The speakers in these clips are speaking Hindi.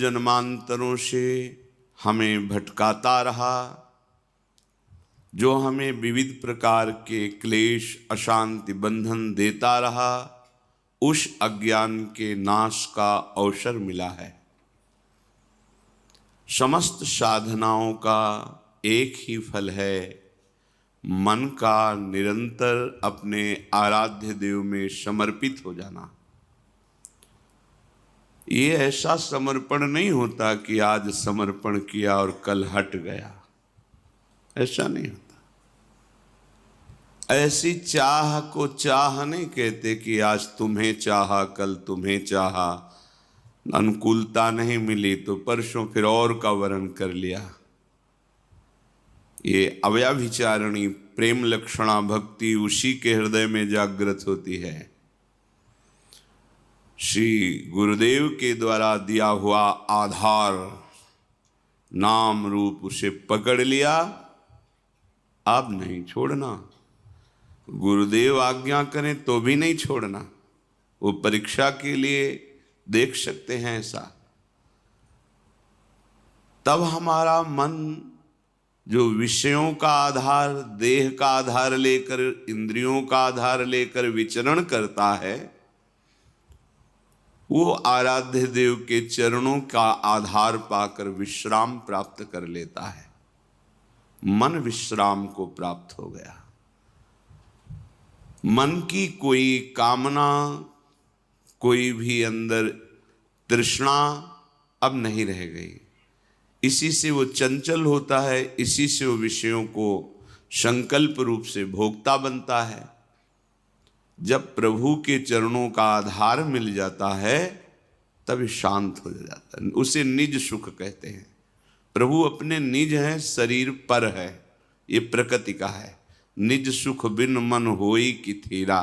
जन्मांतरों से हमें भटकाता रहा, जो हमें विविध प्रकार के क्लेश, अशांति, बंधन देता रहा, उस अज्ञान के नाश का अवसर मिला है। समस्त साधनाओं का एक ही फल है, मन का निरंतर अपने आराध्य देव में समर्पित हो जाना। ये ऐसा समर्पण नहीं होता कि आज समर्पण किया और कल हट गया, ऐसा नहीं होता। ऐसी चाह को चाह नहीं कहते कि आज तुम्हें चाहा, कल तुम्हें चाहा, अनुकूलता नहीं मिली तो परसों फिर और का वर्ण कर लिया। ये अव्याभिचारणी प्रेम लक्षणा भक्ति उसी के हृदय में जागृत होती है। श्री गुरुदेव के द्वारा दिया हुआ आधार नाम रूप उसे पकड़ लिया, अब नहीं छोड़ना। गुरुदेव आज्ञा करें तो भी नहीं छोड़ना। वो परीक्षा के लिए देख सकते हैं ऐसा। तब हमारा मन जो विषयों का आधार, देह का आधार लेकर, इंद्रियों का आधार लेकर विचरण करता है, वो आराध्य देव के चरणों का आधार पाकर विश्राम प्राप्त कर लेता है। मन विश्राम को प्राप्त हो गया। मन की कोई कामना, कोई भी अंदर तृष्णा अब नहीं रह गई। इसी से वो चंचल होता है, इसी से वो विषयों को संकल्प रूप से भोगता बनता है। जब प्रभु के चरणों का आधार मिल जाता है तब शांत हो जाता है। उसे निज सुख कहते हैं। प्रभु अपने निज हैं, शरीर पर है, ये प्रकृति का है। निज सुख बिन मन होई कि थीरा।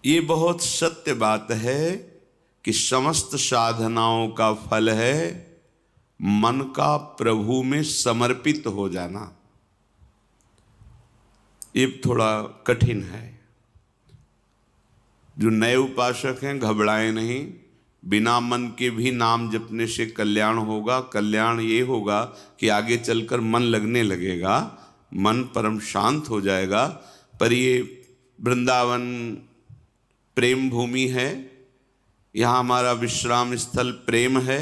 ये बहुत सत्य बात है कि समस्त साधनाओं का फल है मन का प्रभु में समर्पित हो जाना। ये थोड़ा कठिन है। जो नए उपासक हैं घबराएं नहीं। बिना मन के भी नाम जपने से कल्याण होगा। कल्याण ये होगा कि आगे चलकर मन लगने लगेगा, मन परम शांत हो जाएगा। पर ये वृंदावन प्रेम भूमि है, यहाँ हमारा विश्राम स्थल प्रेम है।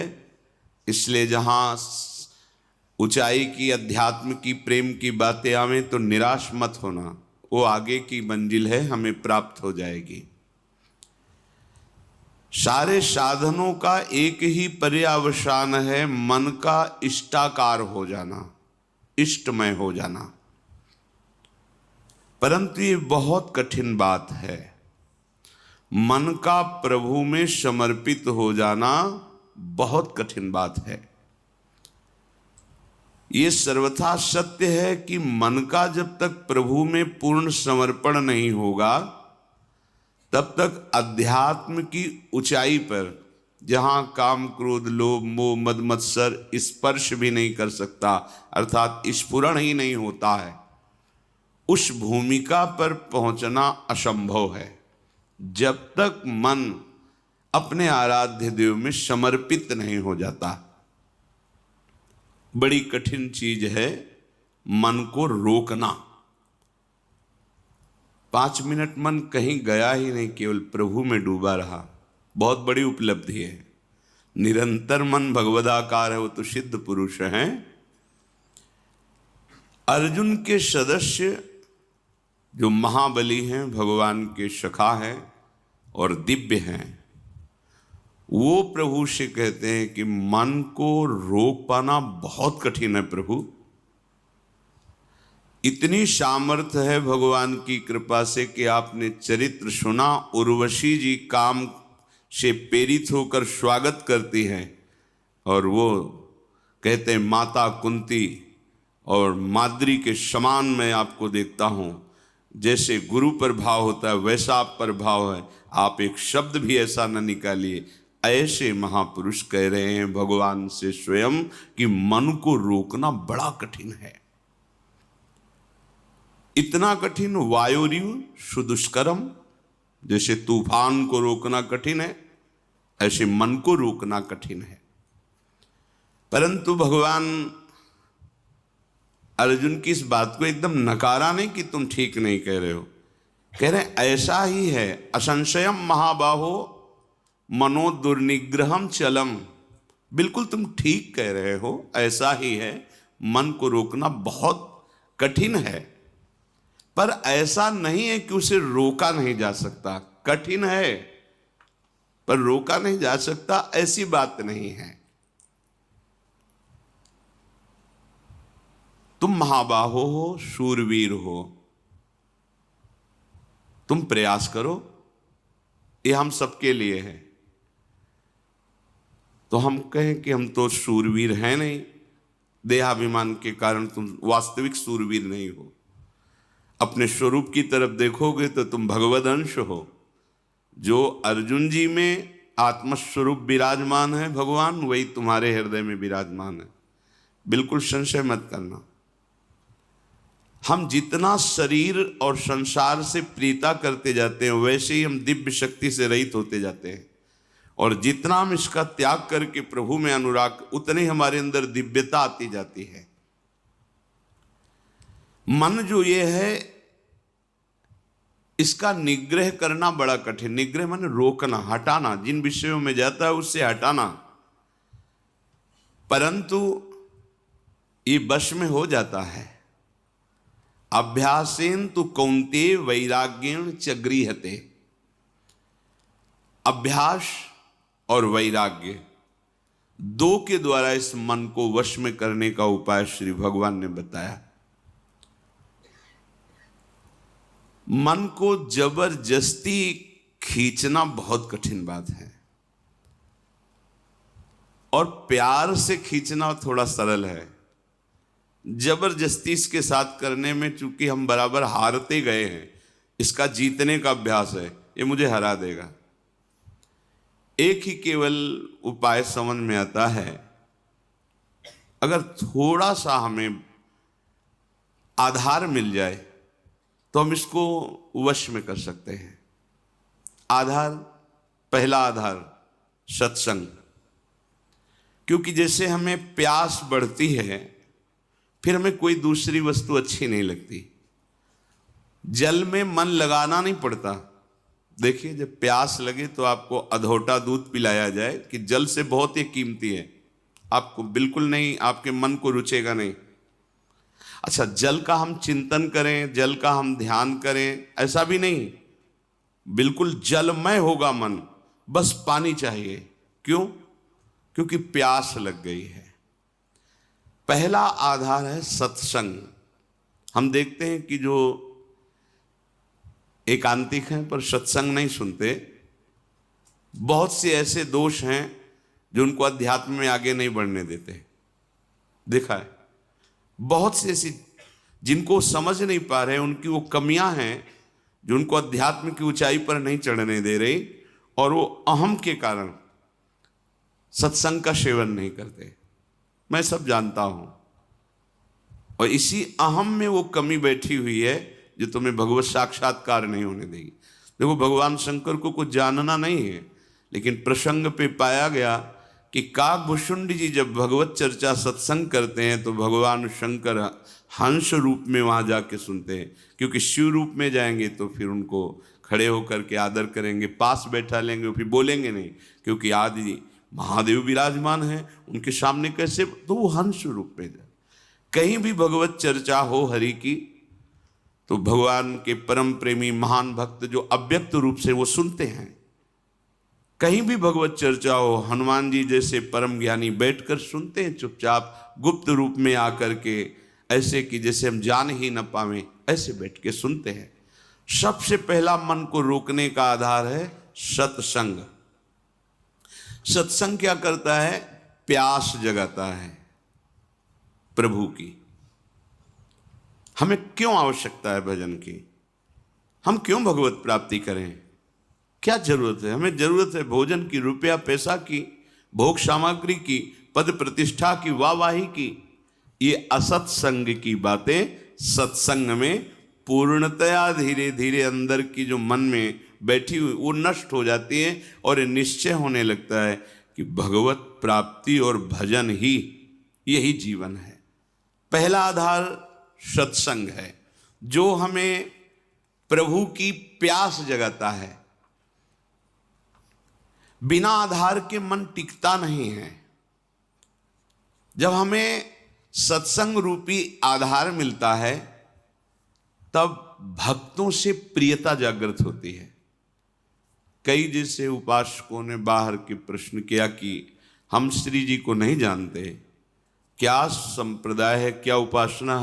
इसलिए जहाँ ऊंचाई की, अध्यात्म की, प्रेम की बातें आवें तो निराश मत होना। वो आगे की मंजिल है, हमें प्राप्त हो जाएगी। सारे साधनों का एक ही पर्यावसान है, मन का इष्टाकार हो जाना, इष्टमय हो जाना। परंतु ये बहुत कठिन बात है। मन का प्रभु में समर्पित हो जाना बहुत कठिन बात है। ये सर्वथा सत्य है कि मन का जब तक प्रभु में पूर्ण समर्पण नहीं होगा तब तक अध्यात्म की ऊंचाई पर, जहां काम क्रोध लोभ मोह मद मत्सर स्पर्श भी नहीं कर सकता, अर्थात स्फुरण ही नहीं होता है, उस भूमिका पर पहुंचना असंभव है जब तक मन अपने आराध्य देव में समर्पित नहीं हो जाता। बड़ी कठिन चीज है मन को रोकना। 5 मिनट मन कहीं गया ही नहीं, केवल प्रभु में डूबा रहा, बहुत बड़ी उपलब्धि है। निरंतर मन भगवदाकार है, वो तो सिद्ध पुरुष हैं। अर्जुन के सदस्य जो महाबली हैं, भगवान के सखा हैं और दिव्य हैं, वो प्रभु से कहते हैं कि मन को रोक पाना बहुत कठिन है प्रभु। इतनी सामर्थ्य है भगवान की कृपा से कि आपने चरित्र सुना। उर्वशी जी काम से प्रेरित होकर स्वागत करती हैं और वो कहते हैं माता कुंती और माद्री के समान मैं आपको देखता हूँ। जैसे गुरु पर भाव होता है वैसा आप पर भाव है, आप एक शब्द भी ऐसा न निकालिए। ऐसे महापुरुष कह रहे हैं भगवान से स्वयं कि मन को रोकना बड़ा कठिन है। इतना कठिन वायुरिव सुदुष्करम, जैसे तूफान को रोकना कठिन है, ऐसे मन को रोकना कठिन है। परंतु भगवान अर्जुन की इस बात को एकदम नकारा नहीं कि तुम ठीक नहीं कह रहे हो, कह रहे ऐसा ही है। असंशयम महाबाहो मनो दुर्निग्रहम चलम, बिल्कुल तुम ठीक कह रहे हो, ऐसा ही है। मन को रोकना बहुत कठिन है, पर ऐसा नहीं है कि उसे रोका नहीं जा सकता। कठिन है पर रोका नहीं जा सकता, ऐसी बात नहीं है। तुम महाबाहो हो, शूरवीर हो, तुम प्रयास करो, ये हम सबके लिए है। तो हम कहें कि हम तो शूरवीर हैं नहीं, देहाभिमान के कारण तुम वास्तविक शूरवीर नहीं हो। अपने स्वरूप की तरफ देखोगे तो तुम भगवद अंश हो। जो अर्जुन जी में आत्मस्वरूप विराजमान है भगवान, वही तुम्हारे हृदय में विराजमान है, बिल्कुल संशय मत करना। हम जितना शरीर और संसार से प्रीता करते जाते हैं, वैसे ही हम दिव्य शक्ति से रहित होते जाते हैं। और जितना हम इसका त्याग करके प्रभु में अनुराग, उतने हमारे अंदर दिव्यता आती जाती है। मन जो ये है, इसका निग्रह करना बड़ा कठिन। निग्रह माने रोकना, हटाना, जिन विषयों में जाता है उससे हटाना। परंतु ये वश में हो जाता है। अभ्यासेन तु कौन्तेय वैराग्येण च गृह्यते। अभ्यास और वैराग्य दो के द्वारा इस मन को वश में करने का उपाय श्री भगवान ने बताया। मन को जबरदस्ती खींचना बहुत कठिन बात है, और प्यार से खींचना थोड़ा सरल है। जबरदस्ती इसके साथ करने में चूंकि हम बराबर हारते गए हैं, इसका जीतने का अभ्यास है, ये मुझे हरा देगा। एक ही केवल उपाय समझ में आता है, अगर थोड़ा सा हमें आधार मिल जाए तो हम इसको वश में कर सकते हैं। आधार, पहला आधार सत्संग। क्योंकि जैसे हमें प्यास बढ़ती है, फिर हमें कोई दूसरी वस्तु अच्छी नहीं लगती। जल में मन लगाना नहीं पड़ता। देखिए, जब प्यास लगे तो आपको अधोटा दूध पिलाया जाए कि जल से बहुत ही कीमती है, आपको बिल्कुल नहीं, आपके मन को रुचेगा नहीं। अच्छा, जल का हम चिंतन करें, जल का हम ध्यान करें, ऐसा भी नहीं, बिल्कुल जलमय होगा मन, बस पानी चाहिए। क्यों? क्योंकि प्यास लग गई है। पहला आधार है सत्संग। हम देखते हैं कि जो एकांतिक हैं पर सत्संग नहीं सुनते, बहुत से ऐसे दोष हैं जो उनको अध्यात्म में आगे नहीं बढ़ने देते। देखा है, बहुत से ऐसी जिनको समझ नहीं पा रहे, उनकी वो कमियां हैं जो उनको अध्यात्म की ऊंचाई पर नहीं चढ़ने दे रही, और वो अहम के कारण सत्संग का सेवन नहीं करते। मैं सब जानता हूं, और इसी अहम में वो कमी बैठी हुई है जो तुम्हें भगवत साक्षात्कार नहीं होने देगी। देखो, भगवान शंकर को कुछ जानना नहीं है, लेकिन प्रसंग पे पाया गया कि काकभूषुंड जी जब भगवत चर्चा सत्संग करते हैं तो भगवान शंकर हंस रूप में वहां जाके सुनते हैं। क्योंकि शिव रूप में जाएंगे तो फिर उनको खड़े होकर के आदर करेंगे, पास बैठा लेंगे, फिर बोलेंगे नहीं, क्योंकि आदि महादेव विराजमान है, उनके सामने कैसे, तो वो हंस रूप में जाए। कहीं भी भगवत चर्चा हो हरि की, तो भगवान के परम प्रेमी महान भक्त जो अव्यक्त रूप से वो सुनते हैं। कहीं भी भगवत चर्चा हो, हनुमान जी जैसे परम ज्ञानी बैठकर सुनते हैं चुपचाप, गुप्त रूप में आकर के, ऐसे कि जैसे हम जान ही न पावें, ऐसे बैठ के सुनते हैं। सबसे पहला मन को रोकने का आधार है सत्संग। सत्संग क्या करता है? प्यास जगाता है प्रभु की। हमें क्यों आवश्यकता है भजन की? हम क्यों भगवत प्राप्ति करें? क्या जरूरत है? हमें जरूरत है भोजन की, रुपया पैसा की, भोग सामग्री की, पद प्रतिष्ठा की, वाहवाही की। ये असत्संग की बातें सत्संग में पूर्णतया धीरे धीरे अंदर की जो मन में बैठी हुई वो नष्ट हो जाती है और निश्चय होने लगता है कि भगवत प्राप्ति और भजन ही यही जीवन है। पहला आधार सत्संग है जो हमें प्रभु की प्यास जगाता है। बिना आधार के मन टिकता नहीं है। जब हमें सत्संग रूपी आधार मिलता है तब भक्तों से प्रियता जागृत होती है। कई जैसे उपासकों ने बाहर के प्रश्न किया कि हम श्री जी को नहीं जानते, क्या संप्रदाय है, क्या उपासना,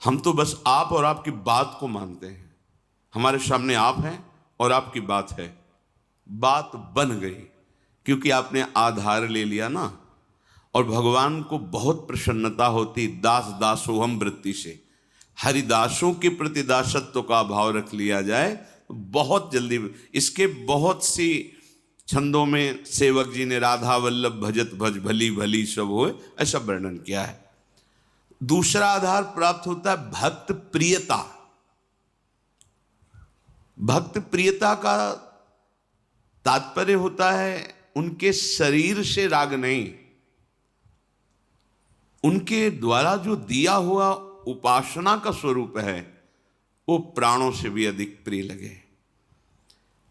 हम तो बस आप और आपकी बात को मानते हैं। हमारे सामने आप हैं और आपकी बात है। बात बन गई क्योंकि आपने आधार ले लिया ना। और भगवान को बहुत प्रसन्नता होती दास दासोहम वृत्ति से। हरिदासों के प्रति दासत्व का भाव रख लिया जाए तो बहुत जल्दी। इसके बहुत सी छंदों में सेवक जी ने राधा वल्लभ भजत भज भली भली सब होए ऐसा वर्णन किया है। दूसरा आधार प्राप्त होता है भक्त प्रियता। भक्त प्रियता का तात्पर्य होता है उनके शरीर से राग नहीं, उनके द्वारा जो दिया हुआ उपासना का स्वरूप है वो प्राणों से भी अधिक प्रिय लगे।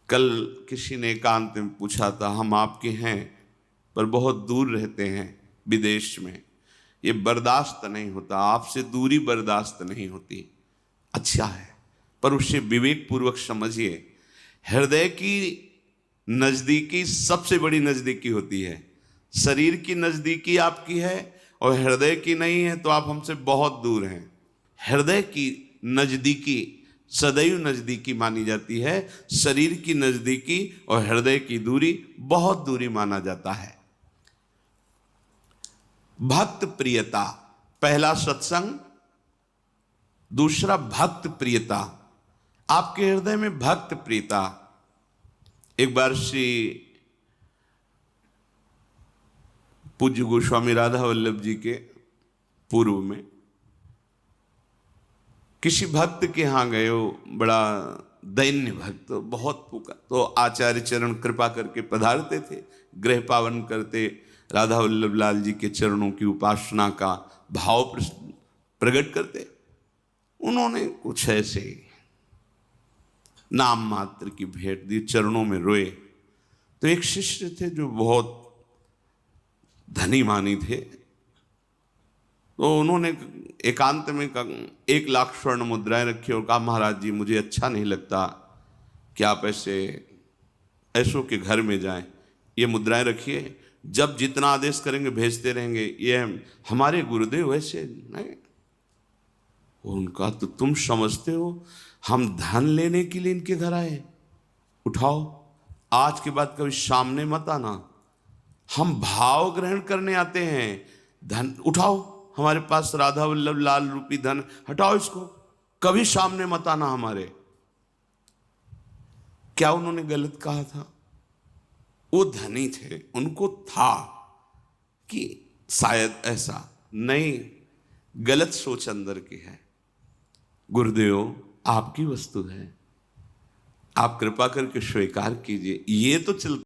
कल किसी ने एकांत में पूछा था, हम आपके हैं पर बहुत दूर रहते हैं विदेश में, ये बर्दाश्त नहीं होता, आपसे दूरी बर्दाश्त नहीं होती। अच्छा है पर उसे विवेक पूर्वक समझिए। हृदय की नजदीकी सबसे बड़ी नजदीकी होती है। शरीर की नजदीकी आपकी है और हृदय की नहीं है तो आप हमसे बहुत दूर हैं। हृदय की नजदीकी सदैव नजदीकी मानी जाती है। शरीर की नजदीकी और हृदय की दूरी बहुत दूरी माना जाता है। भक्त प्रियता, पहला सत्संग, दूसरा भक्त प्रियता। आपके हृदय में भक्त प्रियता। एक बार श्री पूज्य गोस्वामी राधा वल्लभ जी के पूर्व में किसी भक्त के यहाँ गए हो, बड़ा दैन्य भक्त, बहुत पुकार, तो आचार्य चरण कृपा करके पधारते थे, गृह पावन करते, राधा वल्लभ लाल जी के चरणों की उपासना का भाव प्रकट करते। उन्होंने कुछ ऐसे नाम मात्र की भेंट दी, चरणों में रोए। तो एक शिष्य थे जो बहुत धनी मानी थे, तो उन्होंने एकांत में 1 लाख स्वर्ण मुद्राएं रखी और कहा, महाराज जी मुझे अच्छा नहीं लगता कि आप ऐसों के घर में जाएं, ये मुद्राएं रखिए, जब जितना आदेश करेंगे भेजते रहेंगे, ये हमारे गुरुदेव ऐसे नहीं। उनका तो तुम समझते हो हम धन लेने के लिए इनके घर आए, उठाओ, आज के बाद कभी सामने मत आना, हम भाव ग्रहण करने आते हैं, धन उठाओ, हमारे पास राधा वल्लभ लाल रूपी धन, हटाओ इसको, कभी सामने मत आना हमारे। क्या उन्होंने गलत कहा था? वो धनी थे, उनको था कि शायद ऐसा नहीं, गलत सोच अंदर की है। गुरुदेव आपकी वस्तु है, आप कृपा करके स्वीकार कीजिए। ये तो चलता